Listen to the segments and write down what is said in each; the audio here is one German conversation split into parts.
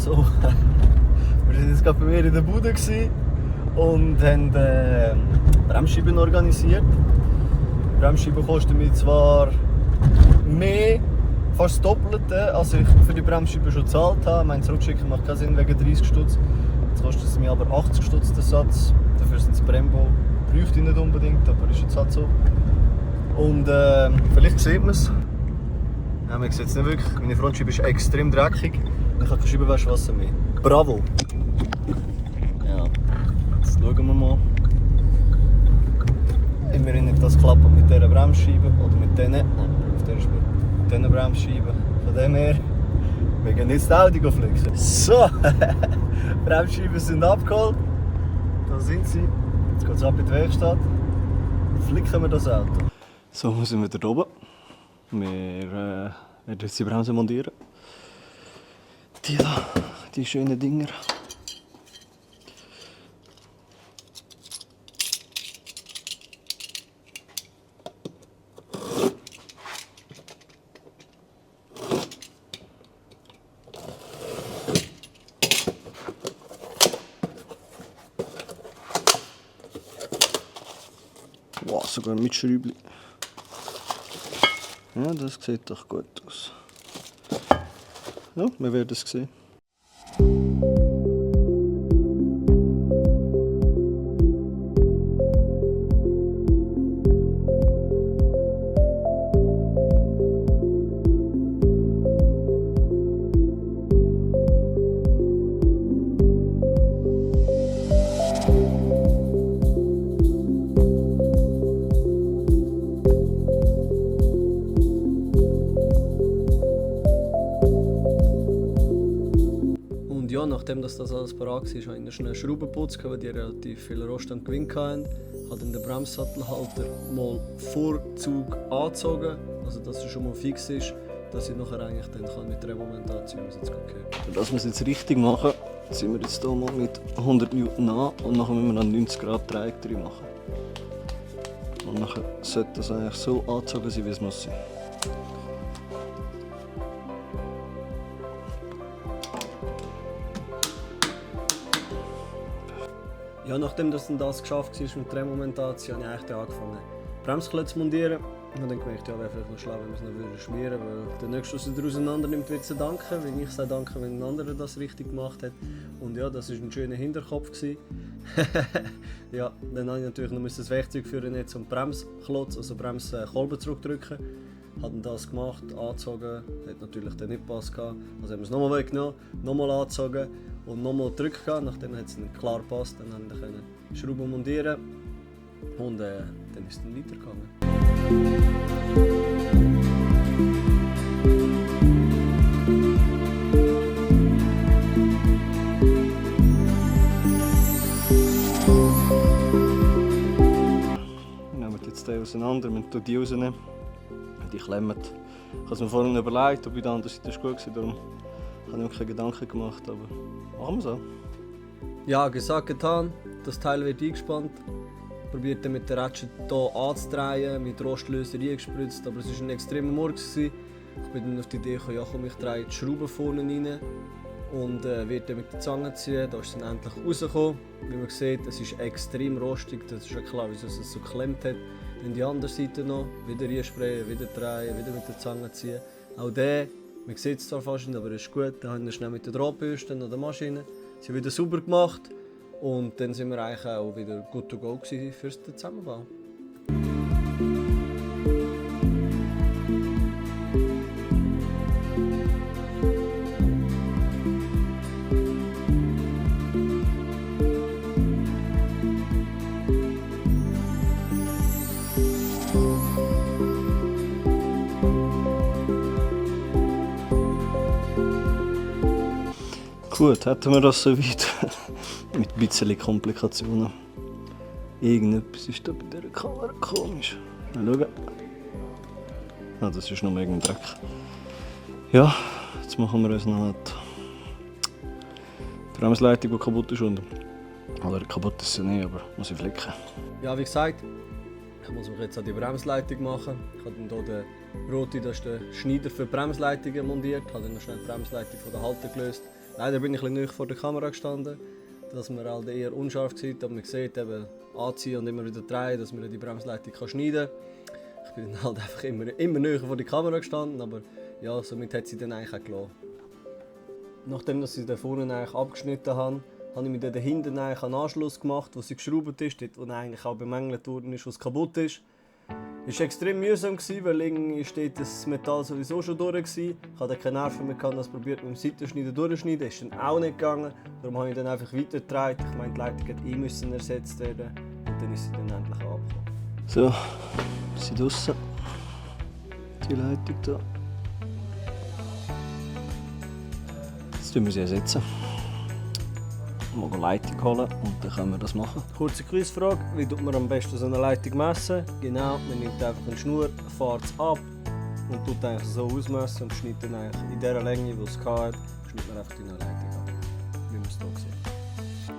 So, wir waren jetzt gerade bei mir in der Bude und haben Bremsscheiben organisiert. Die Bremsscheiben kosten mich zwar mehr, fast das Doppelte, als ich für die Bremsscheiben schon gezahlt habe. Mein Zurückschicken macht keinen Sinn wegen 30 Stutz. Jetzt kostet es mir aber 80 Stutz der Satz. Dafür sind es Brembo. Bräuchte ich nicht unbedingt, aber ist jetzt halt so. Und vielleicht sieht man es. Ja, man sieht es nicht wirklich. Meine Frontscheibe ist extrem dreckig. Ich habe kein Scheibenwaschwasser mehr. Bravo! Ja, jetzt schauen wir mal. Immerhin nicht das klappt mit dieser Bremsscheibe oder mit diesen. Nein, auf der ist mit diesen Bremsscheiben. Von dem her, wir gehen jetzt die Audi flexen. So, Bremsscheiben sind abgeholt. Da sind sie. Jetzt geht es ab in die Werkstatt. Flicken wir das Auto. So, wir sind wieder oben. Wir werden jetzt die Bremse montieren. Die da, die schönen Dinger. Wow, sogar mit Schräubchen. Ja, das sieht doch gut aus. Ja, wir werden es sehen. Ja, nachdem das alles parat war, habe ich schnell einen Schraubenputz, weil die relativ viel Rost und Gewinn hatten. Ich habe den Bremssattelhalter mal Vorzug angezogen, also dass er schon mal fix ist, dass ich nachher eigentlich dann mit der Remomentation gehen. Dass wir es jetzt richtig machen, sind wir jetzt hier mal mit 100 Newton an und nachher müssen wir einen 90 Grad Dreieck drin machen. Und nachher sollte das eigentlich so angezogen sein, wie es muss sein. Ja, nachdem das geschafft war mit der Remomentation, habe ich eigentlich angefangen, Bremsklötze zu montieren. Und dann gemerkt, ja, wäre vielleicht noch schlau, wenn wir es noch schmieren würden, weil der Nächste, der es auseinander nimmt, wird es danken, weil ich sage danke, wenn ein anderer das richtig gemacht hat. Und ja, das war ein schöner Hinterkopf. Ja, dann musste ich natürlich noch das Werkzeug führen, jetzt zum Bremsklotz, also Bremskolben zurückdrücken. Habe das gemacht, angezogen, hat natürlich dann nicht gepasst. Also haben wir es nochmal weggenommen, nochmal angezogen und nochmal gedrückt. Nachdem hat es dann klar gepasst, dann konnte ich Schrauben montieren und dann ist es dann weitergegangen. Wir nehmen jetzt die auseinander, wir tun die rausnehmen. Die klemmen. Ich habe es mir vorhin überlegt, ob ich der anderen Seite gut war, darum habe ich mir keine Gedanken gemacht, aber machen wir so. Ja, gesagt, getan. Das Teil wird eingespannt. Probiert mit der Ratchet hier anzudrehen, mit Rostlöser eingespritzt, aber es war ein extremer Murks. Ich bin dann auf die Idee gekommen, ja komm, ich drehe die Schrauben vorne rein und werde dann mit der Zange ziehen. Da ist es dann endlich rausgekommen. Wie man sieht, es ist extrem rostig, das ist ja klar, wieso es so geklemmt hat. Dann die andere Seite noch, wieder einsprayen, wieder drehen, wieder mit der Zange ziehen. Auch der, man sieht es zwar fast nicht, aber es ist gut. Dann haben wir schnell mit der Drahtbürste an der Maschine, sie wieder sauber gemacht und dann sind wir eigentlich auch wieder good to go für den Zusammenbau. Gut, hätten wir das soweit. Mit ein bisschen Komplikationen. Irgendetwas ist da bei dieser Kamera komisch. Mal schauen. Ah, das ist noch irgendein Dreck. Ja, jetzt machen wir uns noch die Bremsleitung, die kaputt ist. Oder kaputt ist sie nicht, aber muss ich flicken. Ja, wie gesagt, ich muss mich jetzt an die Bremsleitung machen. Ich habe dann hier den roten, das ist der Schneider für Bremsleitungen montiert. Ich habe dann noch schnell die Bremsleitung von der Halter gelöst. Leider bin ich ein bisschen näher vor der Kamera gestanden, dass man halt eher unscharf sieht, aber man sieht eben anziehen und immer wieder drehen, dass man die Bremsleitung schneiden kann. Ich bin halt einfach immer näher vor der Kamera gestanden, aber ja, somit hat sie dann eigentlich auch gelassen. Nachdem dass ich da vorne eigentlich abgeschnitten habe, habe ich mir dann hinten eigentlich einen Anschluss gemacht, wo sie geschraubt ist, dort wo eigentlich auch bemängelt worden ist, was kaputt ist. Es war extrem mühsam, weil irgendwie steht das Metall sowieso schon durch war. Ich hatte keine Nerven mehr, das probiert mit dem Seitenschneider durchzuschneiden, das ist dann auch nicht gegangen. Darum habe ich dann einfach weitergedreht. Ich meine, die Leitung hätte ersetzt werden und dann ist sie dann endlich abgekommen. So, wir sind draussen. Die Leitung hier. Jetzt tun wir sie ersetzen. Mal eine Leitung holen und dann können wir das machen. Kurze Quizfrage: Wie tut man am besten so eine Leitung messen? Genau, man nimmt einfach eine Schnur, fährt es ab und tut eigentlich so ausmessen und schneidet dann eigentlich in der Länge, die es hat, schneidet man einfach die Leitung ab, wie man es hier sieht.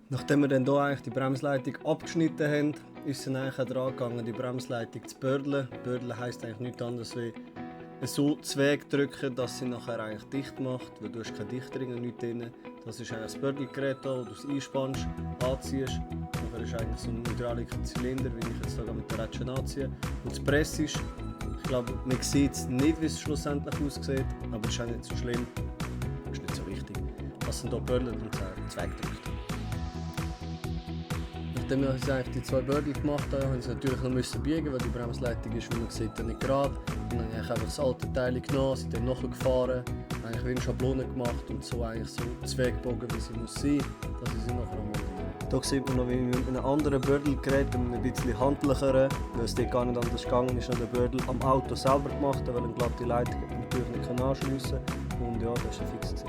Nachdem wir dann hier eigentlich die Bremsleitung abgeschnitten haben, ist es dann eigentlich auch daran gegangen, die Bremsleitung zu bördeln. Bördeln heisst eigentlich nichts anderes wie so Zweig drücken, dass sie nachher eigentlich dicht macht, weil du hast keine Dichtringe nicht drin. Das ist eigentlich das Bördelgerät, wo du es einspannst, anziehst. Nachher ist eigentlich so ein Hydraulik-Zylinder, wie ich jetzt hier mit der Rätsche anziehe. Und das Press ist, ich glaube, man sieht nicht, wie es schlussendlich aussieht, aber es ist auch nicht so schlimm. Das ist nicht so wichtig. Was sind hier bördelt und Zweig drückt. Nachdem ich eigentlich die 2 Bördel gemacht habe, musste ich natürlich noch biegen, weil die Bremsleitung ist, wie man sieht, nicht gerade. Dann habe ich einfach das alte Teil genommen, sind dann nachgefahren, eigentlich wie eine Schablone gemacht und so eigentlich so Zweigbogen, wie sie muss sein, dass ich sie nachher montiere. Hier sieht man noch, wie mit einem anderen Bördelgerät, ein bisschen handlicheren, weil es dort gar nicht anders gegangen ist, noch den Bördel am Auto selber gemacht, weil eine glatte Leitung natürlich nicht anschliessen kann. Und ja, das war fix.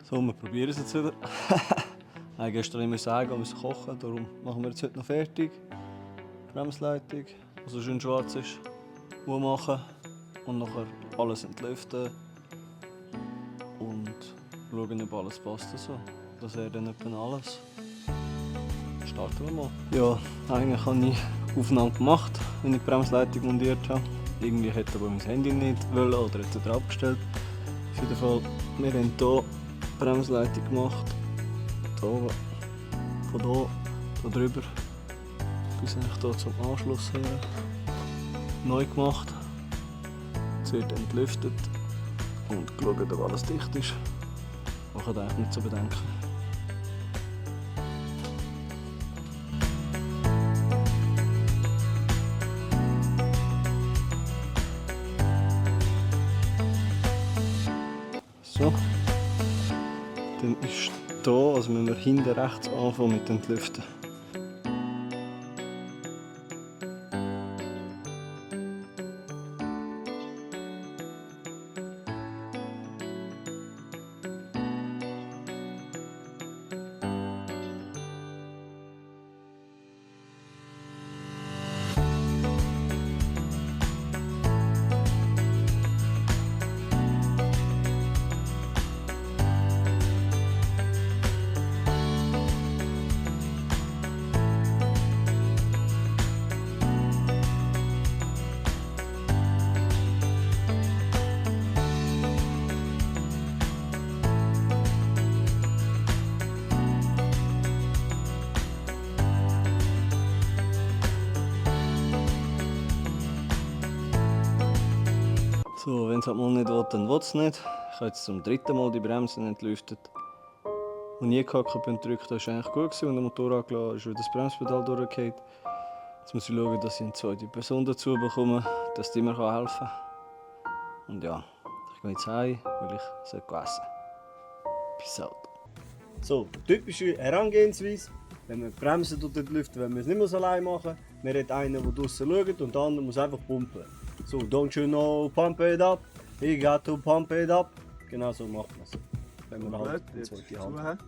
So, wir probieren es jetzt wieder. Ich musste gestern sagen, wir müssen kochen, darum machen wir jetzt heute noch fertig. Bremsleitung, die so schön schwarz ist, machen und nachher alles entlüften und schauen, ob alles passt. So. Das wäre dann etwa alles. Starten wir mal. Ja, eigentlich habe ich Aufnahmen gemacht, wenn ich die Bremsleitung montiert habe. Irgendwie hätte aber mein Handy nicht wollen oder hat es abgestellt. Auf jeden Fall, wir haben hier die Bremsleitung gemacht. Hier oben, von hier drüber bis hier zum Anschluss her. Neu gemacht. Es wird entlüftet und geschaut, ob alles dicht ist. Man kann eigentlich nicht so bedenken. So. Dann ist hier, also müssen wir hinten rechts anfangen mit dem Entlüften. So, wenn es halt mal nicht will, dann will es nicht. Ich habe jetzt zum 3. Mal die Bremsen entlüftet. Als ich gehackt bin und gedrückt, war es eigentlich gut. Und der Motor angelassen ist, wieder das Bremspedal durchgefallen. Jetzt muss ich schauen, dass ich eine zweite Person dazu bekomme, dass die mir helfen kann. Und ja, ich gehe jetzt heim, weil ich essen sollte. Peace out. So, typische Herangehensweise. Wenn wir die Bremsen entlüften, wenn wir es nicht mehr so allein machen. Wir haben einen, der draussen schaut und der andere muss einfach pumpen. So, don't you know, pump it up, we got to pump it up. Genau so macht man es. Wenn wir halt die zweite Hand haben.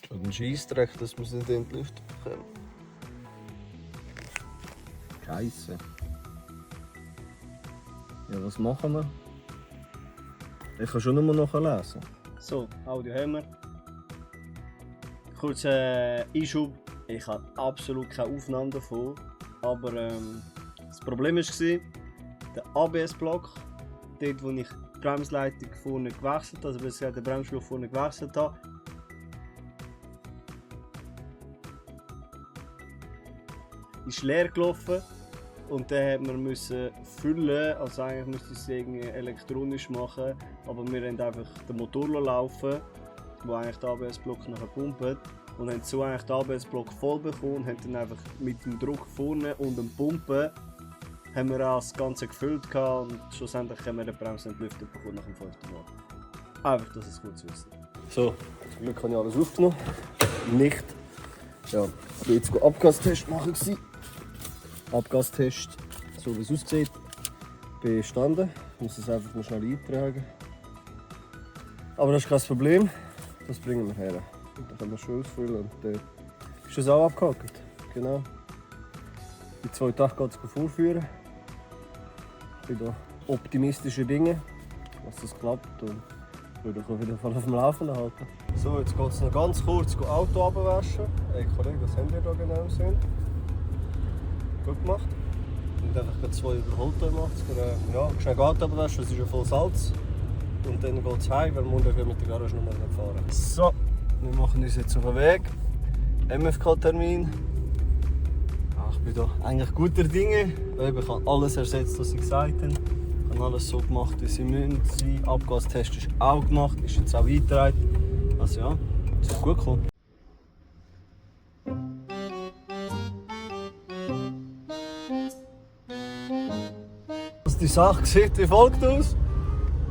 Und ein Scheissdreck, dass wir es nicht entlüftet bekommen. Scheisse. Ja, was machen wir? Ich kann schon nur noch lesen. So, Audio haben wir. Kurzer Einschub. Ich habe absolut keine Aufnahme davon. Aber das Problem war, der ABS-Block, dort wo ich die Bremsleitung vorne gewechselt, also bis ich den Bremsschlauch vorne gewechselt habe. Ist leer gelaufen und dann mussten wir füllen, also eigentlich müsste ich es irgendwie elektronisch machen, aber wir haben einfach den Motor laufen, wo eigentlich der ABS-Block nachher pumpt, und haben so eigentlich den ABS-Block voll bekommen und haben dann einfach mit dem Druck vorne und dem Pumpen haben wir auch das Ganze gefüllt gehabt und schlussendlich haben wir den Bremse entlüftet bekommen nach dem 5. Mal. Einfach, dass es gut zu wissen. So, zum Glück habe ich alles aufgenommen. Nicht. Ja, ich war jetzt einen Abgastest machen. Abgastest, so wie es aussieht. Bestanden. Ich muss es einfach mal schnell eintragen. Aber das ist kein Problem. Das bringen wir her. Und dann können wir schon ausfüllen und dann ist das auch abgehakt. Genau. In 2 Tagen geht es vorführen. Ich bin da optimistische Dinge, dass das klappt, und ich würde euch auf jeden Fall auf dem Laufenden halten. So, jetzt geht es noch ganz kurz Auto abwaschen. Hey Kollege, was haben wir da genau gesehen? Gut gemacht. Und einfach 2 Überholte gemacht. Ja, schnell Auto abwaschen, es ist ja voll Salz. Und dann geht es heim, weil wir morgen mit der Garage nochmal fahren. So, wir machen uns jetzt auf den Weg. MFK-Termin. Ich bin da eigentlich guter Dinge. Ich habe alles ersetzt, was sie gesagt haben. Ich habe alles so gemacht, wie sie müssen. Der Abgastest ist auch gemacht, ist jetzt auch eingetragen. Also ja, es ist gut gekommen. Also die Sache sieht wie folgt aus.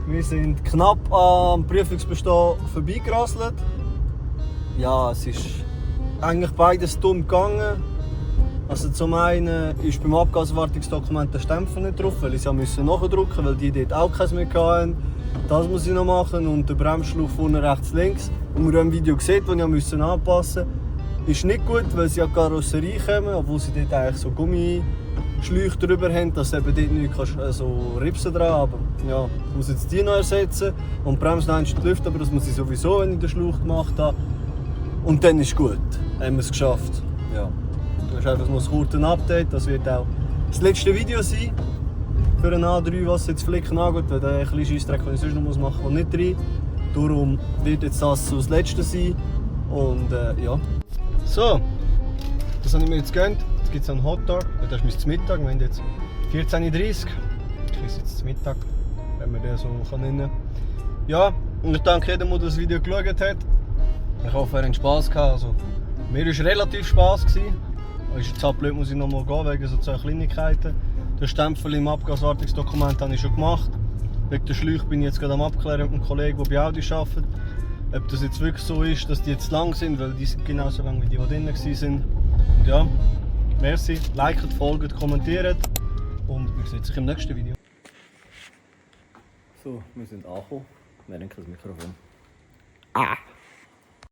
Wir sind knapp am Prüfungsbestehen vorbeigerasselt. Ja, es ist eigentlich beides dumm gegangen. Also zum einen ist beim Abgaswartungsdokument der Stempel nicht drauf, weil ich es nachdrücken musste, weil die dort auch keins mehr hatten. Das muss ich noch machen, und der Bremsschlauch vorne rechts links. Und wir haben ein Video gesehen, das ich anpassen musste. Ist nicht gut, weil sie an die Karosserie kommen, obwohl sie dort eigentlich so Gummischläuche drüber haben, dass du eben dort nicht so Ripsen dran, aber ja, ich muss jetzt die noch ersetzen. Und die Bremsleine ist die Lüfte, aber das muss ich sowieso, wenn ich den Schlauch gemacht habe. Und dann ist gut, haben wir es geschafft. Ja. Das ist einfach nur ein kurzes Update. Das wird auch das letzte Video sein für einen A3, was jetzt Flicken angeht, weil der ein kleiner Scheissdreck, den ich sonst noch machen muss, kommt nicht rein. Darum wird jetzt das so das letzte sein. Und ja. So, das habe ich mir jetzt gegönnt. Jetzt gibt es einen Hotdog. Das ist mein Mittag. Wir haben jetzt 14:30 Uhr. Ich esse jetzt zum Mittag, wenn man den so nennen kann. Ja, und ich danke jedem, der das Video geschaut hat. Ich hoffe, er hat Spass gehabt. Also, mir war relativ Spass. Ist jetzt halt blöd, muss ich noch mal gehen, wegen so 2 Kleinigkeiten. Den Stempel im Abgaswartungsdokument habe ich schon gemacht. Wegen der Schläuche bin ich jetzt gerade am Abklären mit einem Kollegen, der bei Audi arbeitet. Ob das jetzt wirklich so ist, dass die jetzt lang sind, weil die sind genauso lang wie die drinnen waren. Und ja, merci, liket, folgt, kommentiert und wir sehen uns im nächsten Video. So, wir sind angekommen. Wir haben kein Mikrofon.